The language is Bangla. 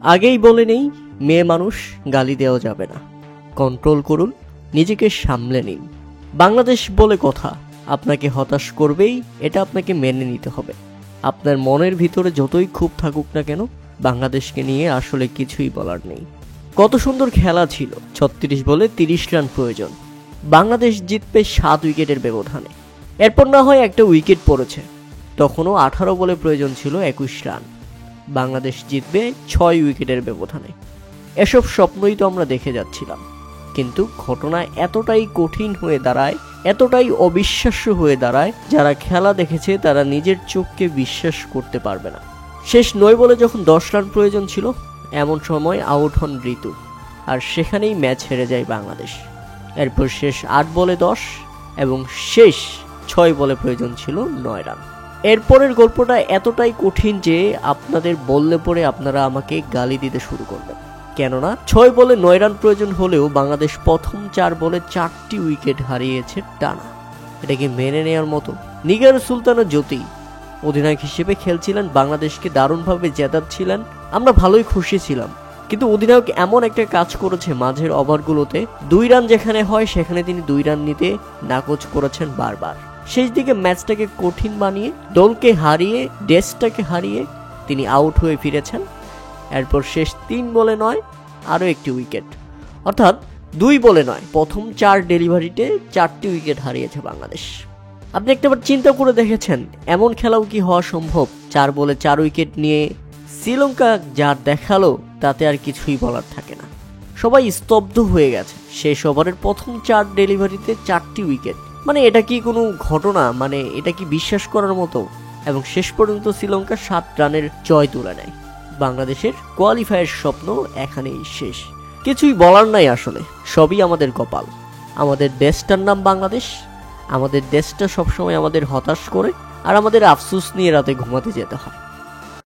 আগেই বলে নেই, মেয়ে মানুষ, গালি দেওয়া যাবে না। কন্ট্রোল করুন, নিজেকে সামলে নিন। বাংলাদেশ বলে কথা আপনাকে হতাশ করবেই, এটা আপনাকে মেনে নিতে হবে। আপনার মনের ভিতরে যতই ক্ষোভ থাকুক না কেন, বাংলাদেশকে নিয়ে আসলে কিছুই বলার নেই। কত সুন্দর খেলা ছিল। ৩৬ বলে ৩০ রান প্রয়োজন, বাংলাদেশ জিতবে ৭ উইকেটের ব্যবধানে। এরপর না হয় একটা উইকেট পড়েছে, তখনও ১৮ বলে প্রয়োজন ছিল ২১ রান, বাংলাদেশ জিতবে ৬ উইকেটের ব্যবধানে। এসব স্বপ্নই তো আমরা দেখে যাচ্ছিলাম, কিন্তু ঘটনা এতটাই কঠিন হয়ে দাঁড়ায়, এতটাই অবিশ্বাস্য হয়ে দাঁড়ায়, যারা খেলা দেখেছে তারা নিজের চোখকে বিশ্বাস করতে পারবে না। শেষ ৯ বলে যখন ১০ রান প্রয়োজন ছিল, এমন সময় আউট হন ঋতু, আর সেখানেই ম্যাচ হেরে যায় বাংলাদেশ। এরপর শেষ ৮ বলে ১০ এবং শেষ ৬ বলে প্রয়োজন ছিল ৯ রান। এরপরের গল্পটা এতটাই কঠিন যে আপনাদের বললে পরে আপনারা আমাকে গালি দিতে শুরু করবেন, কেননা ৬ বলে ৯ রান প্রয়োজন হলেও বাংলাদেশ প্রথম ৪ বলে ৪টি উইকেট হারিয়েছে টানা। এটাকে মেনে নেওয়ার মতো? নিগার সুলতানা জ্যোতি অধিনায়ক হিসেবে খেলছিলেন, বাংলাদেশকে দারুণভাবে জেতাচ্ছিলেন, আমরা ভালোই খুশি ছিলাম। কিন্তু অধিনায়ক এমন একটা কাজ করেছে মাঝের ওভারগুলোতে, ২ রান যেখানে হয় সেখানে তিনি ২ রান নিতে নাকচ করেছেন বারবার। শেষ দিকে ম্যাচটাকে কঠিন বানিয়ে, দলকে হারিয়ে, ডেস্কটাকে হারিয়ে তিনি আউট হয়ে ফিরেছেন। এরপর শেষ ৩ বলে ৯ আরও একটি উইকেট, অর্থাৎ ২ বলে ৯ প্রথম ৪ ডেলিভারিতে ৪টি উইকেট হারিয়েছে বাংলাদেশ। আপনি একটাবার চিন্তা করে দেখেছেন এমন খেলাও কি হওয়া সম্ভব? ৪ বলে ৪ উইকেট নিয়ে শ্রীলঙ্কা যা দেখালো তাতে আর কিছুই বলার থাকে না, সবাই স্তব্ধ হয়ে গেছে। শেষ ওভারের প্রথম ৪ ডেলিভারিতে ৪টি উইকেট, মানে এটা কি কোনো ঘটনা? মানে এটা কি বিশ্বাস করার মতো? এবং শেষ পর্যন্ত শ্রীলঙ্কা ৭ রানের জয় তুলে নেয়। বাংলাদেশের কোয়ালিফায়ার স্বপ্ন এখানেই শেষ। কিছুই বলার নাই আসলে, সবই আমাদের কপাল। আমাদের দেশটার নাম বাংলাদেশ, আমাদের দেশটা সবসময় আমাদের হতাশ করে, আর আমাদের আফসোস নিয়ে রাতে ঘুমাতে যেতে হয়।